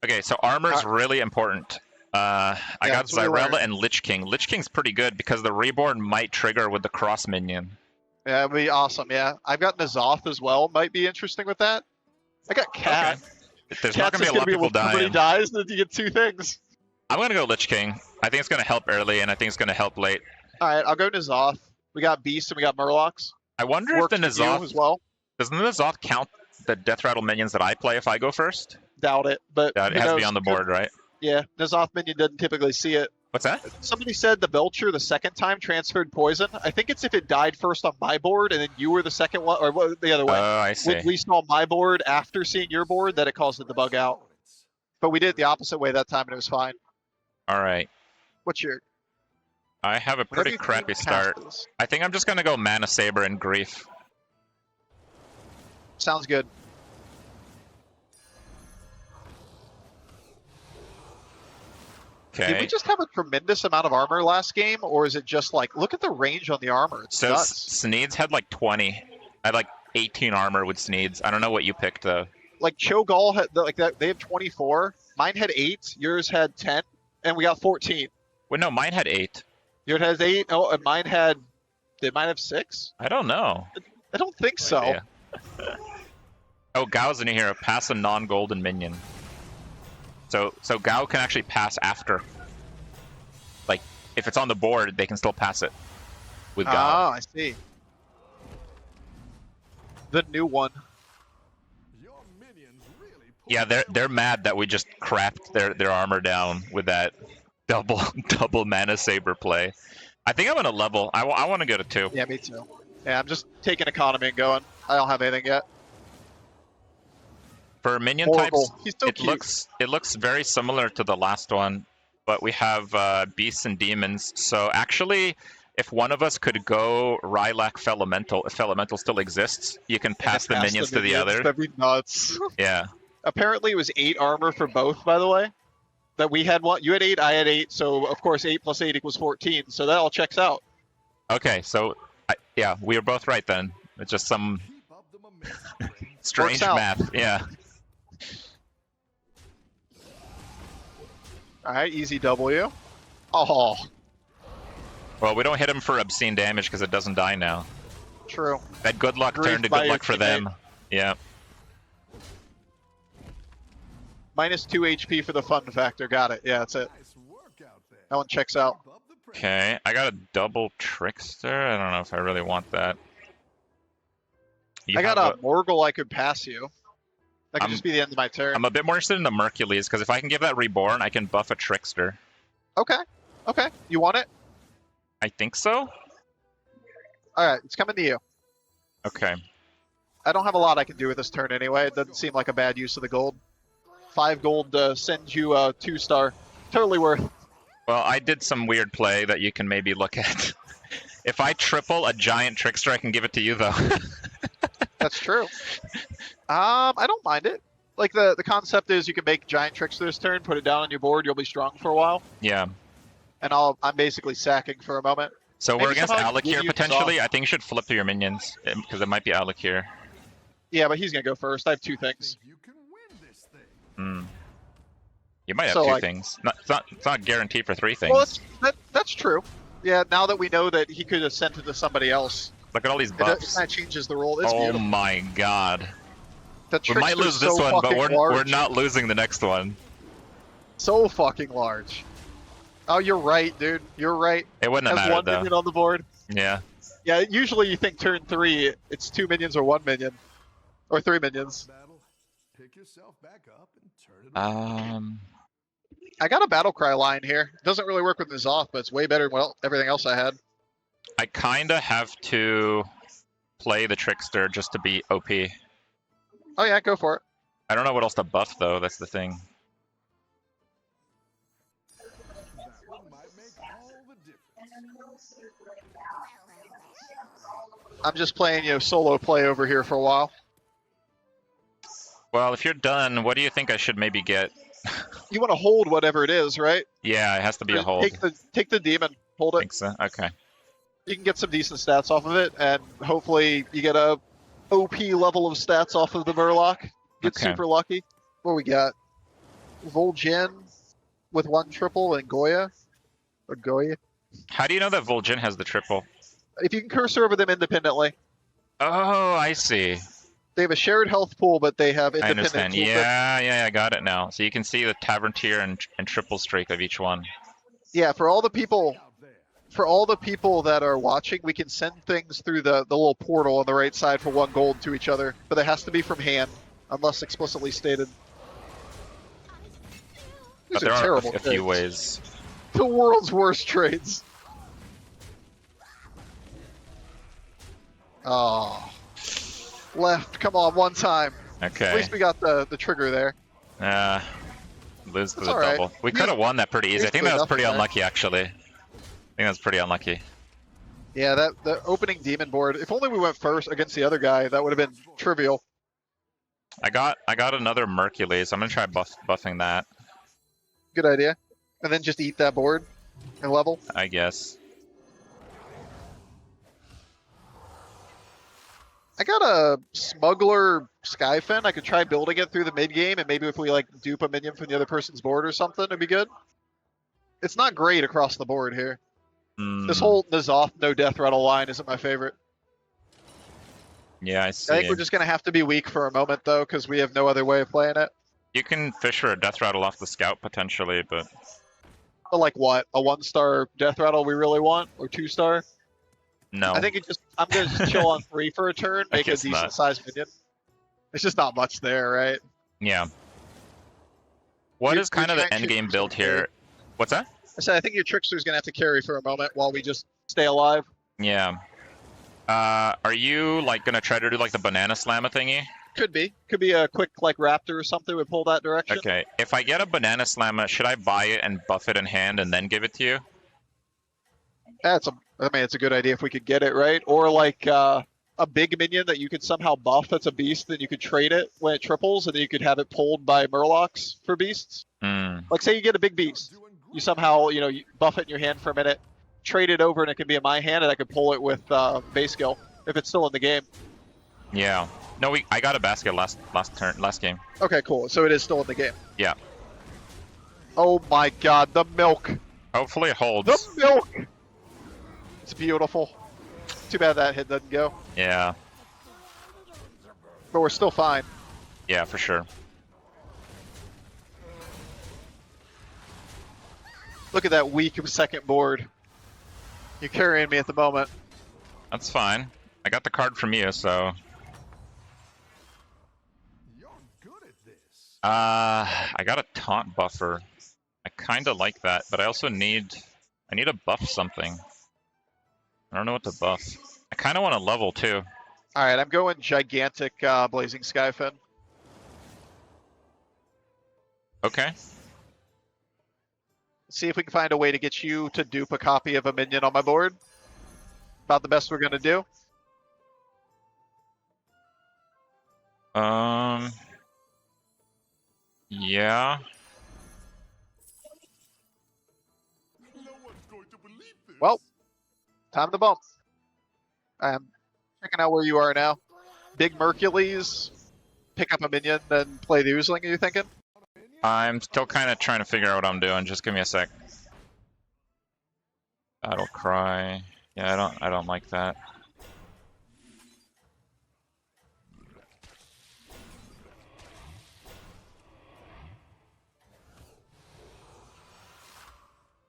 Okay, so armor's really important. I got Zyrella and Lich King. Lich King's pretty good because the Reborn might trigger with the cross minion. Yeah, it'd be awesome, yeah. I've got N'Zoth as well, might be interesting with that. I got Cat. Okay. There's not going to be a lot of people dying. Somebody dies, then you get 2 things. I'm going to go Lich King. I think it's going to help early, and I think it's going to help late. Alright, I'll go N'Zoth. We got Beast and we got Murlocs. I wonder if the N'Zoth... as well. Does the N'Zoth count the Death Rattle minions that I play if I go first? Doubt it, but... It has to be on the board, right? Yeah, N'Zoth minion doesn't typically see it. What's that? Somebody said the Belcher the second time transferred poison. I think it's if it died first on my board and then you were the second one, or the other way. Oh, I see. When we saw my board after seeing your board, that it caused it to bug out. But we did it the opposite way that time and it was fine. Alright. What's your... I have a pretty crappy start. I think I'm just going to go Mana Saber and Grief. Sounds good. Okay. Did we just have a tremendous amount of armor last game, or is it just like, look at the range on the armor? It's nuts. Sneeds had like 20. I had like 18 armor with Sneeds. I don't know what you picked though. Like Cho'Gall had like that. They have 24. Mine had 8. Yours had 10, and we got 14. Wait, no, mine had 8. Yours has 8. Oh, and mine had. Did mine have 6? I don't know. I don't think so. Oh, Gao's in here. Pass a non-golden minion. So Gao can actually pass after. Like, if it's on the board, they can still pass it with Gao. Ah, I see. The new one. Yeah, they're mad that we just crapped their armor down with that double Mana Saber play. I think I'm gonna level. I want to go to 2. Yeah, me too. Yeah, I'm just taking economy and going. I don't have anything yet. For minion types, it looks very similar to the last one, but we have beasts and demons. So actually, if one of us could go Rylak Fellemental, if Fellemental still exists, you can pass the minions to the other. That'd be nuts. Yeah. Apparently, it was 8 armor for both. By the way, that we had one. You had 8, I had 8. So of course, 8 plus 8 equals 14. So that all checks out. Okay, so yeah, we were both right then. It's just some strange math. Yeah. Alright, easy W. Oh. Well, we don't hit him for obscene damage because it doesn't die now. True. That good luck turned to good luck for them. Yeah. Minus 2 HP for the fun factor. Got it. Yeah, that's it. That one checks out. Okay, I got a double Trickster. I don't know if I really want that. I got a Morgul I could pass you. That could just be the end of my turn. I'm a bit more interested in the Mercules, because if I can give that Reborn, I can buff a Trickster. Okay. Okay. You want it? I think so. Alright, it's coming to you. Okay. I don't have a lot I can do with this turn anyway. It doesn't seem like a bad use of the gold. 5 gold sends you a 2-star. Totally worth. Well, I did some weird play that you can maybe look at. If I triple a giant Trickster, I can give it to you, though. That's true. I don't mind it. Like, the concept is you can make giant Trickster this turn, put it down on your board, you'll be strong for a while. Yeah. And I'm basically sacking for a moment. So maybe we're against Alec here, potentially. I think you should flip to your minions, because it might be Alec here. Yeah, but he's going to go first. I have 2 things. Hmm. You might have 2 things. It's not guaranteed for 3 things. Well, that's true. Yeah, now that we know that he could have sent it to somebody else. Look at all these buffs. It kind of changes the role. It's beautiful. My god. We might lose this one, but we're not losing the next one. So fucking large. Oh, you're right, dude. You're right. It wouldn't have mattered, one minion on the board. Yeah. Yeah, usually you think turn 3, it's 2 minions or 1 minion. Or 3 minions. I got a battle cry line here. It doesn't really work with N'Zoth, but it's way better than everything else I had. I kinda have to play the Trickster just to be OP. Oh yeah, go for it. I don't know what else to buff though, that's the thing. I'm just playing, solo play over here for a while. Well, if you're done, what do you think I should maybe get? You want to hold whatever it is, right? Yeah, it has to be a hold. Take the demon. Hold it. Think so? Okay. You can get some decent stats off of it, and hopefully you get a OP level of stats off of the Murloc. Get super lucky. What we got? Vol'jin with 1 triple and Goya. Or Goya. How do you know that Vol'jin has the triple? If you can cursor over them independently. Oh, I see. They have a shared health pool, but they have I independent understand. toolkit. Yeah, I got it now. So you can see the Tavern tier and triple streak of each one. Yeah, for all the people that are watching, we can send things through the little portal on the right side for 1 gold to each other, but it has to be from hand, unless explicitly stated. These But there are terrible a few trades. ways. The world's worst trades. Oh. Left, come on, 1 time. Okay. At least we got the trigger there. Lose to That's the all right. double. We could have won that pretty easy. I think that was pretty unlucky, actually. I think that was pretty unlucky. Yeah, the opening demon board. If only we went first against the other guy, that would have been trivial. I got another Mercules. I'm gonna try buffing that. Good idea. And then just eat that board and level. I guess. I got a Smuggler Skyfin. I could try building it through the mid game, and maybe if we like dupe a minion from the other person's board or something, it'd be good. It's not great across the board here. This whole N'Zoth no death rattle line isn't my favorite. Yeah, I see. I think we're just gonna have to be weak for a moment though, because we have no other way of playing it. You can fish for a death rattle off the scout potentially, but like what? A 1-star death rattle we really want, or 2-star? no. I think I'm gonna just chill on 3 for a turn, make a guess decent not. sized minion. It's just not much there, right? Yeah. What Your- is kind your of the giant end game shooter's build okay. here? What's that? I said I think your trickster's gonna have to carry for a moment while we just stay alive. Yeah. Are you like gonna try to do like the banana slammer thingy? Could be a quick like raptor or something would pull that direction. Okay. If I get a banana slammer, should I buy it and buff it in hand and then give it to you? It's a good idea if we could get it right, or like a big minion that you could somehow buff that's a beast, then you could trade it when it triples, and then you could have it pulled by Murlocs for beasts. Like say you get a big beast, you somehow you buff it in your hand for a minute, trade it over, and it can be in my hand, and I could pull it with base skill if it's still in the game. Yeah. No, I got a basket last game. Okay, cool. So it is still in the game. Yeah. Oh my god, the milk. Hopefully it holds. The milk. It's beautiful. Too bad that hit doesn't go. Yeah. But we're still fine. Yeah, for sure. Look at that weak second board. You're carrying me at the moment. That's fine. I got the card from you, so. I got a taunt buffer. I kind of like that, but I also need to buff something. I don't know what to buff. I kind of want to level too. All right, I'm going gigantic Blazing Skyfin. Okay. See if we can find a way to get you to dupe a copy of a minion on my board. About the best we're gonna do. Yeah. Well, time to bump. I'm checking out where you are now. Big Mercules, pick up a minion, then play the Oozling, are you thinking? I'm still kind of trying to figure out what I'm doing. Just give me a sec. Battle Cry. Yeah, I don't like that.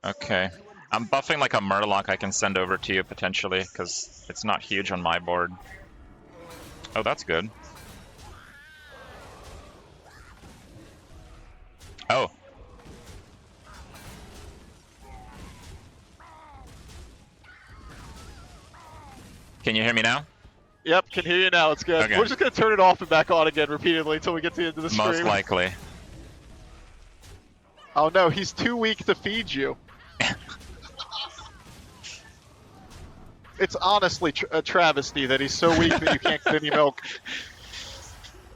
Okay. I'm buffing like a Murloc I can send over to you potentially, because it's not huge on my board. Oh, that's good. Oh. Can you hear me now? Yep, can hear you now, it's good. Okay. We're just gonna turn it off and back on again repeatedly until we get to the end of the stream. Most likely. Oh no, he's too weak to feed you. It's honestly a travesty that he's so weak that you can't get any milk.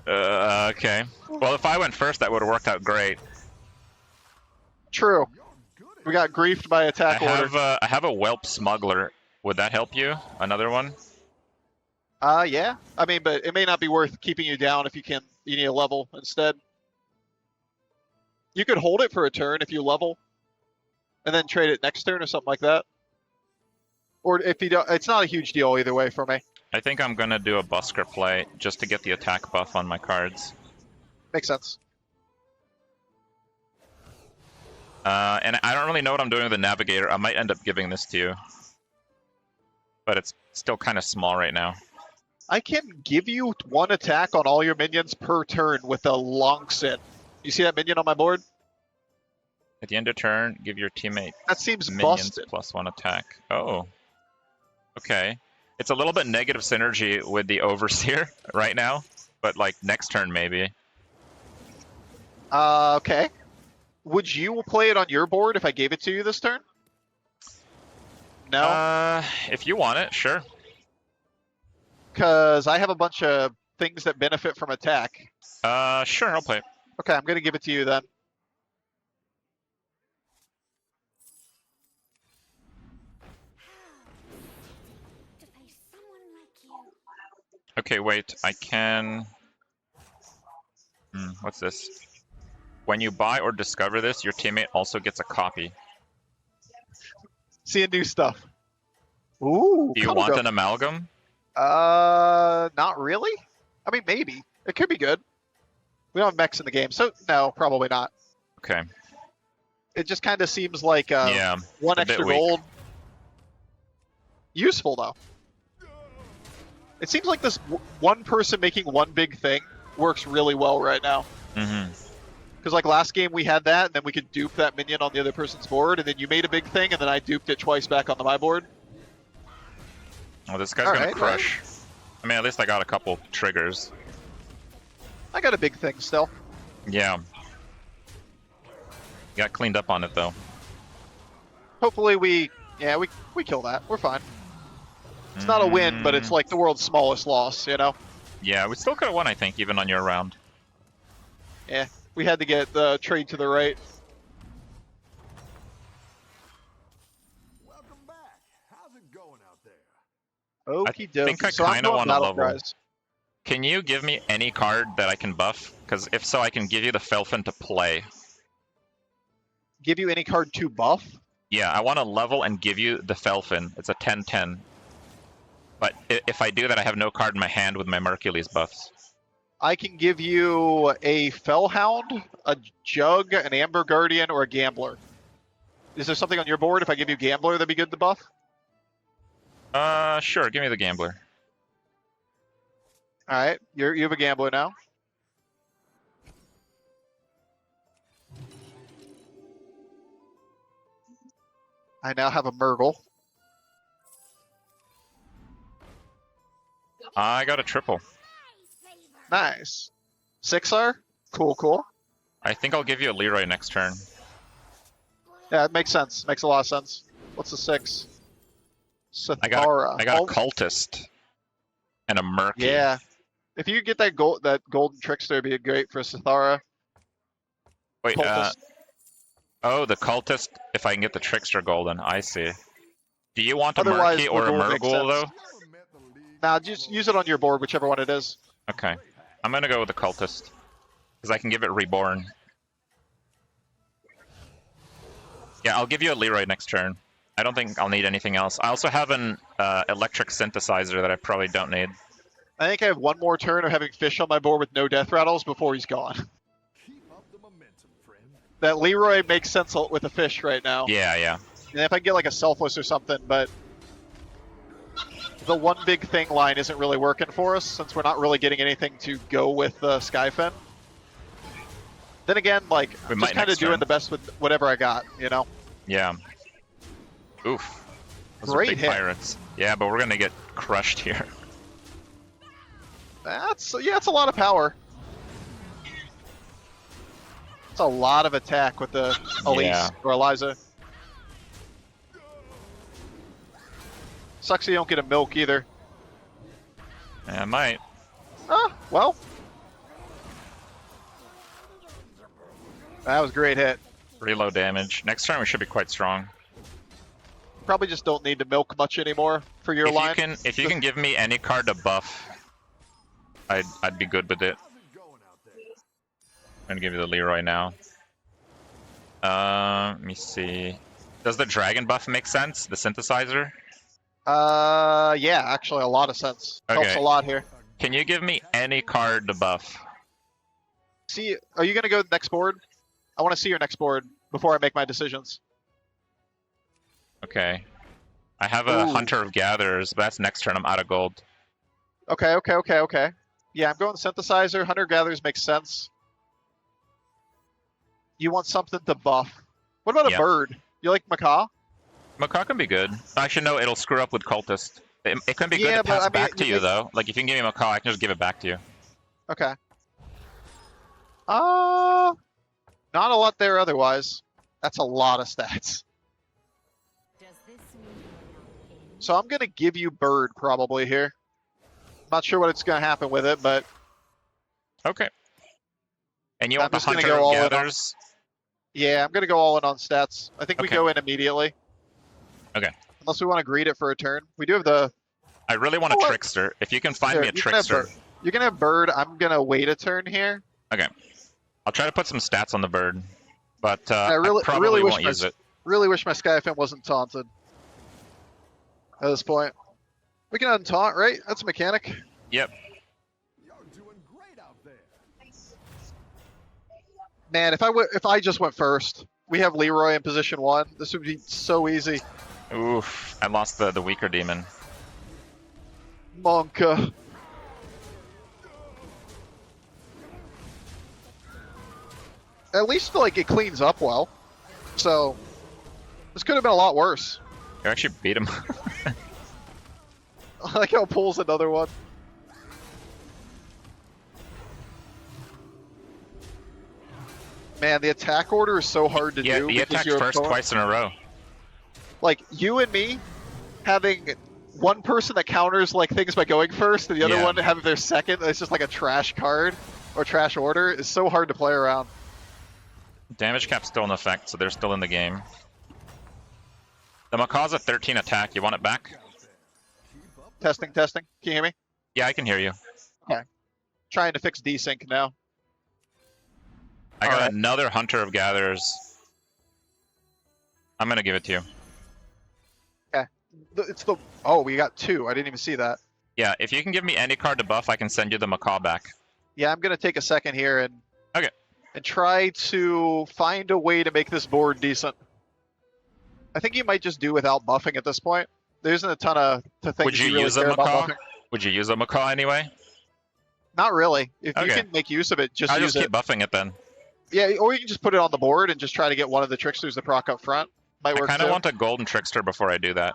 Okay. Well, if I went first, that would have worked out great. True. We got griefed by attack order. I have a Whelp Smuggler. Would that help you? Another one? Yeah. I mean, but it may not be worth keeping you down if you need a level instead. You could hold it for a turn if you level, and then trade it next turn or something like that. Or if you don't, it's not a huge deal either way for me. I think I'm gonna do a Busker play just to get the attack buff on my cards. Makes sense. And I don't really know what I'm doing with the Navigator. I might end up giving this to you. But it's still kind of small right now. I can give you 1 attack on all your minions per turn with a long sit. You see that minion on my board? At the end of turn, give your teammate That seems minions busted. +1 attack. Oh. Okay. It's a little bit negative synergy with the Overseer right now. But like next turn maybe. Okay. Would you play it on your board if I gave it to you this turn? No? If you want it, sure. Because I have a bunch of things that benefit from attack. Sure, I'll play it. Okay, I'm going to give it to you then. Okay, wait, I can... what's this? When you buy or discover this, your teammate also gets a copy. Seeing new stuff. Ooh. Do you want an amalgam? Not really. I mean, maybe. It could be good. We don't have mechs in the game, so no, probably not. Okay. It just kind of seems like yeah, 1 extra gold. Useful, though. It seems like this one person making one big thing works really well right now. Mm-hmm. Because like last game we had that, and then we could dupe that minion on the other person's board, and then you made a big thing, and then I duped it twice back on my board. Well, this guy's gonna crush. Right. I mean, at least I got a couple triggers. I got a big thing still. Yeah. Got cleaned up on it, though. Hopefully we kill that. We're fine. It's not a win, but it's like the world's smallest loss, you know? Yeah, we still could have won, I think, even on your round. Yeah, we had to get the trade to the right. Welcome back. How's it going out there? Okie dokie. I think I kind of want to level. Can you give me any card that I can buff? Because if so, I can give you the Felfin to play. Give you any card to buff? Yeah, I want to level and give you the Felfin. It's a 10/10. But if I do that, I have no card in my hand with my Mercules buffs. I can give you a Fellhound, a Jug, an Amber Guardian, or a Gambler. Is there something on your board? If I give you Gambler, that'd be good to buff? Sure. Give me the Gambler. All right, you have a Gambler now. I now have a Murgle. I got a triple. Nice. 6R? Cool. I think I'll give you a Leroy next turn. Yeah, it makes sense. Makes a lot of sense. What's the 6? Sithara. I got a Cultist. And a Murky. Yeah. If you get that golden trickster, it'd be great for Sithara. Wait, oh, the Cultist, if I can get the trickster golden, I see. Do you want a Murky or a Murgle, though? Nah, just use it on your board, whichever one it is. Okay. I'm gonna go with the Cultist. Because I can give it Reborn. Yeah, I'll give you a Leroy next turn. I don't think I'll need anything else. I also have an electric synthesizer that I probably don't need. I think I have one more turn of having Fish on my board with no death rattles before he's gone. Keep up the momentum, friend. That Leroy makes sense with a Fish right now. Yeah. And if I get like a Selfless or something, but the one big thing line isn't really working for us since we're not really getting anything to go with Skyfen. Then again, like, I'm just kind of doing the best with whatever I got, you know? Yeah. Oof. Those Great are big hit. pirates. Yeah, but we're gonna get crushed here. That's a lot of power. It's a lot of attack with the Elise or Eliza. Sucks you don't get a milk either. Yeah, I might. Oh, well. That was a great hit. Pretty low damage. Next turn we should be quite strong. Probably just don't need to milk much anymore for your line. If you can give me any card to buff, I'd be good with it. I'm gonna give you the Leroy now. Let me see. Does the dragon buff make sense? The synthesizer? Yeah, actually a lot of sense. Helps Okay. a lot here. Can you give me any card to buff? See, are you gonna go next board? I want to see your next board before I make my decisions. Okay. I have a Ooh. Hunter of Gatherers, but that's next turn. I'm out of gold. Okay. Yeah, I'm going synthesizer. Hunter Gatherers makes sense. You want something to buff. What about Yeah. a bird? You like macaw? Macaw can be good. Actually, no, it'll screw up with Cultist. It can be good Yeah, to but pass I mean, back to you you, though. Like, if you can give me Macaw, I can just give it back to you. Okay. Not a lot there otherwise. That's a lot of stats. So I'm gonna give you bird probably here. Not sure what it's gonna happen with it, but Okay. And you I'm want the just gonna Hunter go of all in on- Gatherers? yeah, I'm gonna go all in on stats. I think we Okay. go in immediately. Okay. Unless we want to greed it for a turn. We do have the. I really want a Oh, what? Trickster. If you can find Here, me a you can have Trickster. bird. You can have bird. I'm gonna wait a turn here. Okay. I'll try to put some stats on the bird. But I really- I probably really wish won't my- use it. Really wish my Skyfin wasn't taunted. At this point, we can untaunt, right? That's a mechanic. Yep. You're doing great out there. Man, if I just went first, we have Leroy in position 1. This would be so easy. Oof. I lost the weaker demon. Monka. At least like it cleans up well. So this could have been a lot worse. You actually beat him. I like how it pulls another one. Man, the attack order is so hard to Yeah, do. he because attacked your first opponent- twice in a row. Like you and me having one person that counters like things by going first, and the other Yeah. one having their second. It's just like a trash card or trash order. Is so hard to play around. Damage cap's still in effect, so they're still in the game. The Macaw's a 13 attack. You want it back? Testing. Can you hear me? Yeah, I can hear you. Trying to fix desync now. I got Alright. another Hunter of Gatherers. I'm gonna give it to you. It's the oh, we got 2. I didn't even see that. Yeah, if you can give me any card to buff, I can send you the Macaw back. Yeah, I'm gonna take a second here and Okay. and try to find a way to make this board decent. I think you might just do without buffing at this point. There isn't a ton of things Would you really use a care about Macaw? buffing. Would you use a Macaw anyway? Not really. If you Okay. can make use of it, just I'll use just keep it. buffing it then. Yeah, or you can just put it on the board and just try to get one of the tricksters to proc up front. Might I work kind too. of want a Golden Trickster before I do that.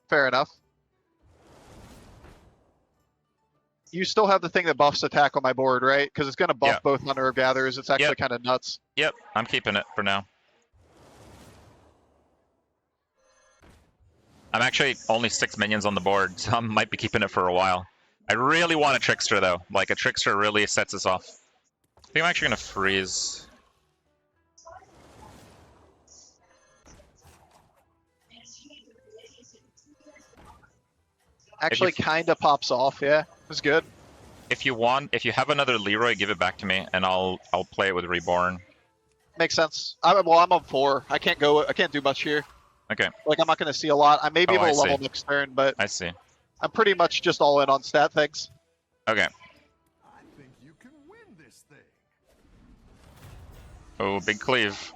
Fair enough. You still have the thing that buffs attack on my board, right? Because it's going to buff Yeah. both Hunter of Gatherers. It's actually Yep. kind of nuts. Yep, I'm keeping it for now. I'm actually only 6 minions on the board, so I might be keeping it for a while. I really want a Trickster though. Like, a Trickster really sets us off. I think I'm actually gonna freeze. Actually, kind of pops off. Yeah, it's good. If you have another Leroy, give it back to me, and I'll play it with Reborn. Makes sense. I'm on 4. I can't do much here. Okay, Like I'm not going to see a lot. I may be Oh, able to I level see. next turn, but I see. I'm pretty much just all in on stat things. Okay. I think you can win this thing. Oh, big cleave.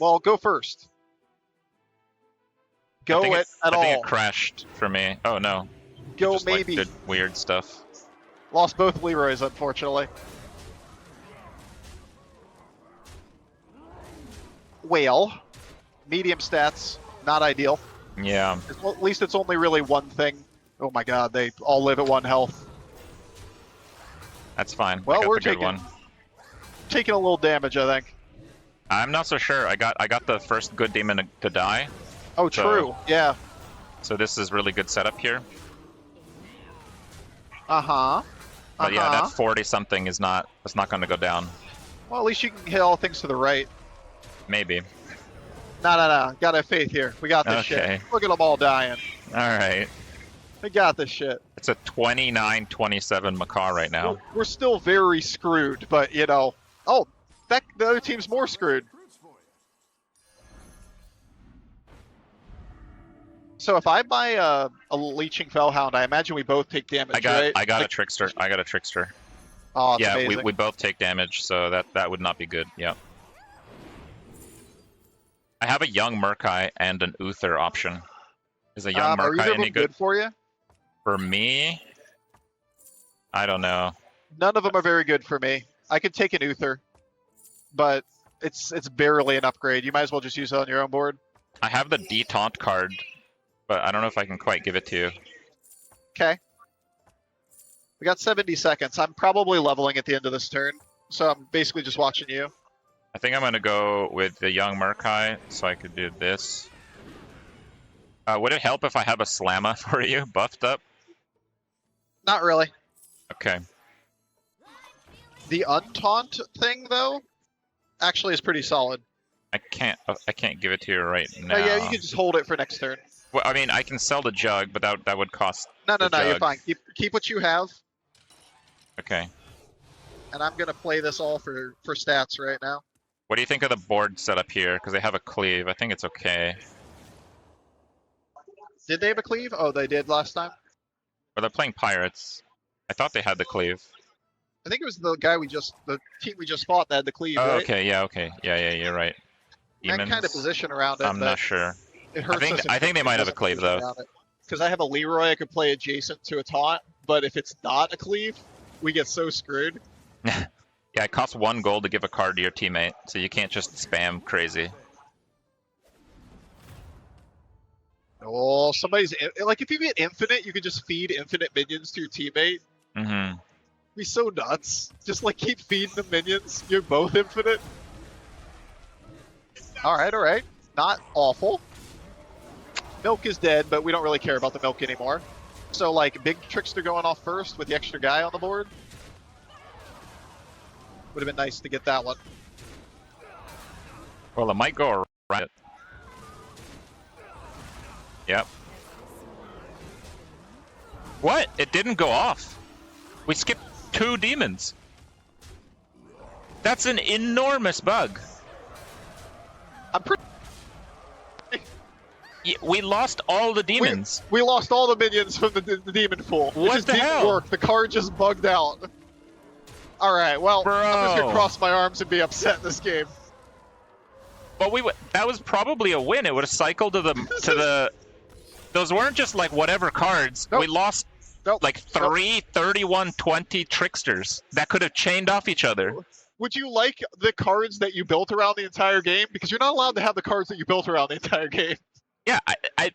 Well, go first. Go I think it at I think all. it crashed for me. Oh no. It Go just, maybe. Like, did weird stuff. Lost both Leroys, unfortunately. Whale. Medium stats. Not ideal. Yeah. At least it's only really one thing. Oh my god, they all live at 1 health. That's fine. Well, I got we're the good taking- one. Taking a little damage, I think. I'm not so sure. I got the first good demon to die, Oh, So- true. Yeah. so this is really good setup here. Uh-huh. But yeah, that 40 something is not going to go down. Well, at least you can hit all things to the right. Maybe. No. Gotta have faith here. We got this Okay. shit. Look at them all dying. All right. We got this shit. It's a 29-27 Macaw right now. We're still very screwed, but you know. Oh, the other team's more screwed. So if I buy a Leeching Fellhound, I imagine we both take damage, right? I got a Trickster. I got a Trickster. Oh, it's yeah, amazing. we both take damage, so that would not be good. Yeah. I have a Young Murkai and an Uther option. Is a Young are either Murkai of them any good? for you? For me? I don't know. None of them are very good for me. I could take an Uther, but it's barely an upgrade. You might as well just use it on your own board. I have the D-Taunt card, but I don't know if I can quite give it to you. Okay. We got 70 seconds. I'm probably leveling at the end of this turn, so I'm basically just watching you. I think I'm going to go with the Young Murkai, so I could do this. Would it help if I have a Slamma for you, buffed up? Not really. Okay. The Untaunt thing, though, actually is pretty solid. I can't give it to you right now. Oh, yeah, you can just hold it for next turn. Well, I mean, I can sell the Jug, but that would cost. No, the you're Jug. fine. Keep what you have. Okay. And I'm gonna play this all for stats right now. What do you think of the board setup here? Because they have a cleave. I think it's okay. Did they have a cleave? Oh, they did last time. But they're playing pirates. I thought they had the cleave. I think it was the team we just fought that had the cleave, Oh, right? okay, yeah, okay. Yeah, you're right. And kind of position around it. I'm not sure. It hurts us. I think they might have a cleave, though. Because I have a Leroy I could play adjacent to a taunt, but if it's not a cleave, we get so screwed. Yeah, it costs 1 gold to give a card to your teammate, so you can't just spam crazy. Oh, somebody's like, if you get infinite, you could just feed infinite minions to your teammate. Mm-hmm. Be so nuts. Just like keep feeding the minions. You're both infinite. All right. Not awful. Milk is dead, but we don't really care about the milk anymore. So like big Trickster going off first with the extra guy on the board. Would have been nice to get that one. Well, it might go around it. Yep. What? It didn't go off. We skipped 2 demons. That's an enormous bug. I'm pretty. We lost all the demons. We lost all the minions from the demon pool. What it just the didn't hell? work. The card just bugged out. All right. Well, Bro. I'm just gonna cross my arms and be upset in this game. But that was probably a win. It would have cycled to the. Those weren't just like whatever cards. Nope. We lost like 3 31-20 tricksters that could have chained off each other. Would you like the cards that you built around the entire game? Because you're not allowed to have the cards that you built around the entire game. Yeah, I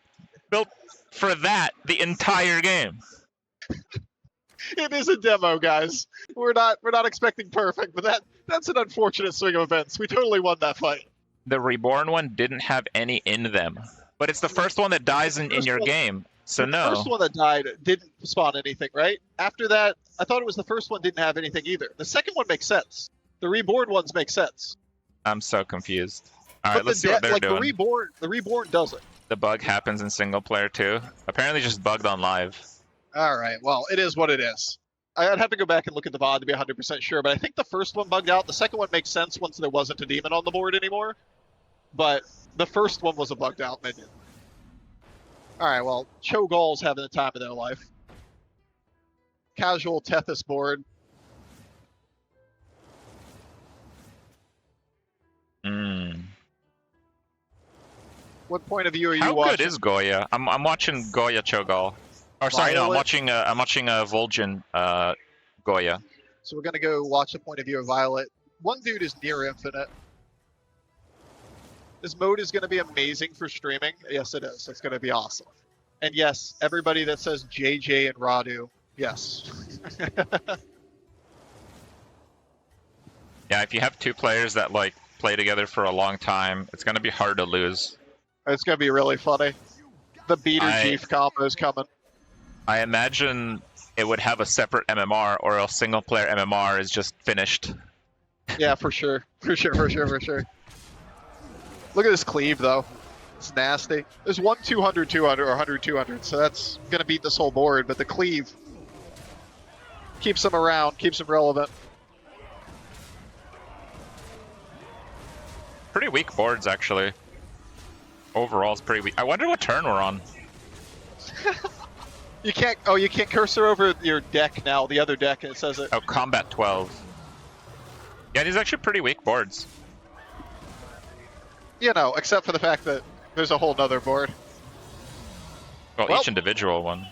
built for that the entire game. It is a demo, guys. We're not expecting perfect, but that's an unfortunate swing of events. We totally won that fight. The reborn one didn't have any in them, but it's the first one that dies in your game. So no. The first one that died didn't spawn anything, right? After that, I thought it was the first one didn't have anything either. The second one makes sense. The reborn ones make sense. I'm so confused. All right, But let's see what they're doing. The reborn doesn't. The bug happens in single player too. Apparently just bugged on live. All right, well, it is what it is. I'd have to go back and look at the VOD to be 100% sure, but I think the first one bugged out. The second one makes sense once there wasn't a demon on the board anymore. But the first one was a bugged out minion. All right, well, Cho'Gall's having the time of their life. Casual Tethys board. What point of view are you watching? How good is Goya? I'm watching Goya Cho'Gall. Or sorry, no, I'm watching Vol'jin Goya. So we're gonna go watch the point of view of Violet. One dude is near infinite. This mode is gonna be amazing for streaming. Yes, it is. It's gonna be awesome. And yes, everybody that says JJ and Radu, yes. Yeah, if you have 2 players that like play together for a long time, it's gonna be hard to lose. It's gonna be really funny. The beater chief combo is coming. I imagine it would have a separate MMR, or else single player MMR is just finished. Yeah, for sure. For sure. Look at this cleave, though. It's nasty. There's one 200, 200, or 100, 200, so that's going to beat this whole board, but the cleave keeps them around, keeps them relevant. Pretty weak boards, actually. Overall, it's pretty weak. I wonder what turn we're on. You can't. Oh, you can't cursor over your deck now. The other deck, and it says it. Oh, combat 12. Yeah, these are actually pretty weak boards. You know, except for the fact that there's a whole nother board. Well, each individual one.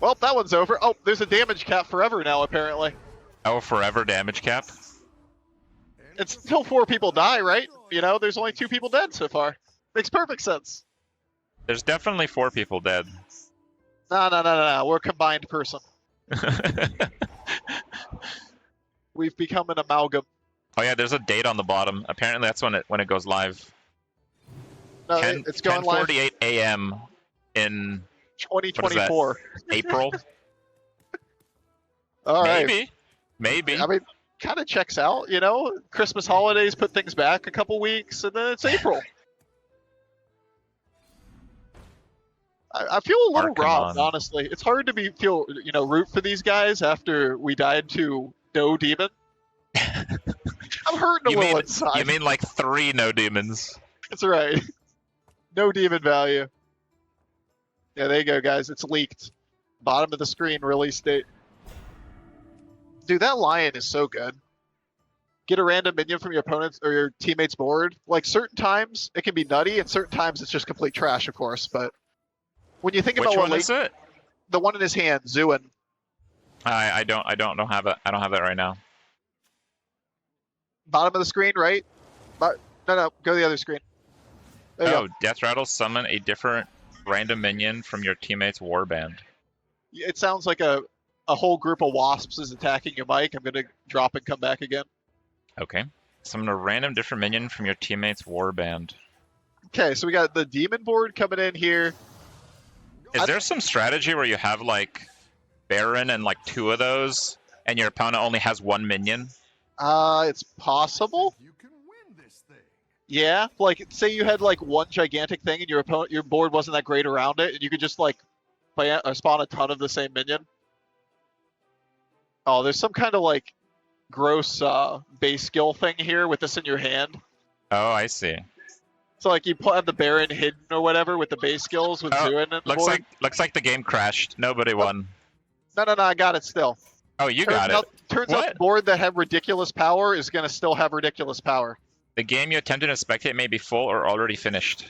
Well, that one's over. Oh, there's a damage cap forever now, apparently. Oh, forever damage cap? It's until 4 people die, right? You know, there's only 2 people dead so far. Makes perfect sense. There's definitely 4 people dead. No. We're a combined person. We've become an amalgam. Oh yeah, there's a date on the bottom. Apparently that's when it goes live. No, it's going live 10:48 a.m. in 2024. April. All right. Maybe. I mean, kind of checks out, you know? Christmas holidays put things back a couple weeks, and then it's April. I feel a little robbed, honestly. It's hard to root for these guys after we died to no demon. I'm hurting a little inside. You mean like 3 no demons? That's right. No demon value. Yeah, there you go, guys. It's leaked. Bottom of the screen, release date. Dude, that lion is so good. Get a random minion from your opponent's or your teammate's board. Like, certain times it can be nutty, and certain times it's just complete trash, of course. But when you think about which one is it? The one in his hand, Zuin. I don't have it. I don't have that right now. Bottom of the screen, right? No, go to the other screen. There you go. Death Rattle, summon a different random minion from your teammate's warband. It sounds like a whole group of wasps is attacking your mic. I'm going to drop and come back again. Okay. Summon a random different minion from your teammate's warband. Okay, so we got the demon board coming in here. Is there some strategy where you have like Baron and like 2 of those, and your opponent only has 1 minion? It's possible. You can win this thing. Yeah, like say you had like 1 gigantic thing, and your board wasn't that great around it, and you could just like spawn a ton of the same minion. Oh, there's some kind of like gross base skill thing here with this in your hand. Oh, I see. So like you have the Baron hidden or whatever with the base skills with Zuin and looks like the game crashed. Nobody won. No, I got it still. Oh, you got it. Turns out the board that had ridiculous power is going to still have ridiculous power. The game you attempted to spectate may be full or already finished.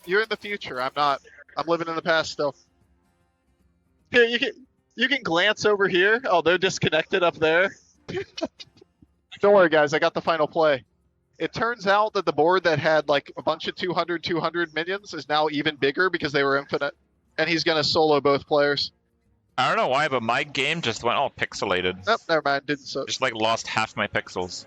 You're in the future. I'm not. I'm living in the past still. Here, you can glance over here. Oh, they're disconnected up there. Don't worry, guys. I got the final play. It turns out that the board that had like a bunch of 200 minions is now even bigger because they were infinite. And he's going to solo both players. I don't know why, but my game just went all pixelated. Nope, never mind. Didn't so. Just like lost half my pixels.